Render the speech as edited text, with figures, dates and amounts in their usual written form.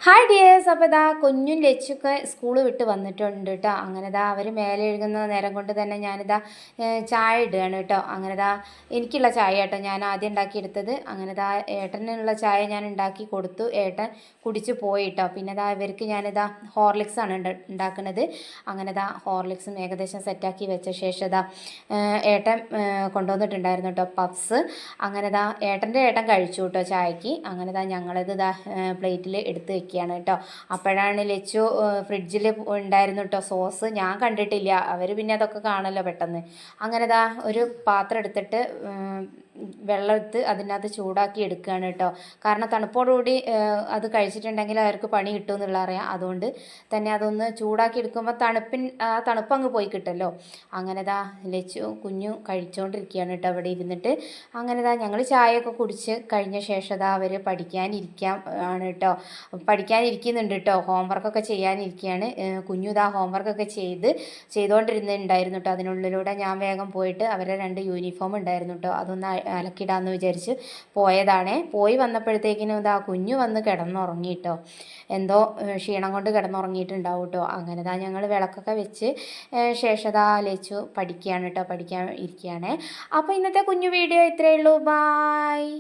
Hi dears. അപ്പോൾ ഇതാ കുഞ്ഞും ലച്ചൊക്കെ സ്കൂൾ വിട്ട് വന്നിട്ടുണ്ട് കേട്ടോ. അങ്ങനെ ഇതാ അവർ മേലെ എഴുതുന്ന നേരം കൊണ്ട് തന്നെ ഞാനിതാ ചായ ഇടുകയാണ് കേട്ടോ. അങ്ങനെ ഇതാ എനിക്കുള്ള ചായ കേട്ടോ ഞാൻ ആദ്യം ഉണ്ടാക്കിയെടുത്തത്. അങ്ങനെ ഇതാ ഏട്ടനുള്ള ചായ ഞാൻ ഉണ്ടാക്കി കൊടുത്തു. ഏട്ടൻ കുടിച്ച് പോയി കേട്ടോ. പിന്നെ ഇതാ ഇവർക്ക് ഞാനിതാ ഹോർലിക്സാണ് ഉണ്ടാക്കുന്നത്. അങ്ങനെ ഇതാ ഹോർലിക്സും ഏകദേശം സെറ്റാക്കി വെച്ച ശേഷം ഇതാ ഏട്ടൻ കൊണ്ടുവന്നിട്ടുണ്ടായിരുന്നു കേട്ടോ പഫ്സ്. അങ്ങനെ ഇതാ ഏട്ടൻ കഴിച്ചു കേട്ടോ ചായക്ക്. അങ്ങനെ ഇതാ ഞങ്ങളിത് ഇതാ പ്ലേറ്റിൽ എടുത്ത് വെക്കുകയാണ് കേട്ടോ. അപ്പോഴാണ് ലച്ചു ഫ്രിഡ്ജിൽ ഉണ്ടായിരുന്നു കേട്ടോ സോസ്. ഞാൻ കണ്ടിട്ടില്ല, അവർ പിന്നെ അതൊക്കെ കാണല്ലോ പെട്ടെന്ന്. അങ്ങനെ ഇതാ ഒരു പാത്രം എടുത്തിട്ട് വെള്ളം എടുത്ത് അതിനകത്ത് ചൂടാക്കി എടുക്കുകയാണ് കേട്ടോ. കാരണം തണുപ്പോടുകൂടി അത് കഴിച്ചിട്ടുണ്ടെങ്കിൽ അവർക്ക് പണി കിട്ടും എന്നുള്ള അറിയാം. അതുകൊണ്ട് തന്നെ അതൊന്ന് ചൂടാക്കി എടുക്കുമ്പോൾ തണുപ്പ് അങ്ങ് പോയി കിട്ടല്ലോ. അങ്ങനെ ഇതാ ലച്ചു കുഞ്ഞു കഴിച്ചുകൊണ്ടിരിക്കുകയാണ് കേട്ടോ അവിടെ ഇരുന്നിട്ട്. അങ്ങനെ ഇതാ ഞങ്ങൾ ചായയൊക്കെ കുടിച്ച് കഴിഞ്ഞ ശേഷം ഇതാ അവർ പഠിക്കാനിരിക്കാൻ ആണ് കേട്ടോ. പഠിക്കാനിരിക്കുന്നുണ്ട് കേട്ടോ. ഹോംവർക്കൊക്കെ ചെയ്യാനിരിക്കുകയാണ്. കുഞ്ഞു ഇതാ ഹോംവർക്കൊക്കെ ചെയ്തുകൊണ്ടിരുന്നുണ്ടായിരുന്നു കേട്ടോ. അതിനുള്ളിലൂടെ ഞാൻ വേഗം പോയിട്ട് അവരെ 2 യൂണിഫോം ഉണ്ടായിരുന്നു കേട്ടോ, അതൊന്ന് അലക്കിടാമെന്ന് വിചാരിച്ച് പോയതാണേ. പോയി വന്നപ്പോഴത്തേക്കിനും ഇതാ കുഞ്ഞു വന്ന് കിടന്നുറങ്ങി കേട്ടോ. എന്തോ ക്ഷീണം കൊണ്ട് കിടന്നുറങ്ങിയിട്ടുണ്ടാവും കേട്ടോ. അങ്ങനെ ഇതാ ഞങ്ങൾ വിളക്കൊക്കെ വെച്ച് ശേഷം ഇതാ ലച്ചു പഠിക്കുകയാണ് കേട്ടോ, പഠിക്കാൻ ഇരിക്കുകയാണ്. അപ്പോൾ ഇന്നത്തെ കുഞ്ഞു വീഡിയോ ഇത്രയേ ഉള്ളൂ. ബായ്.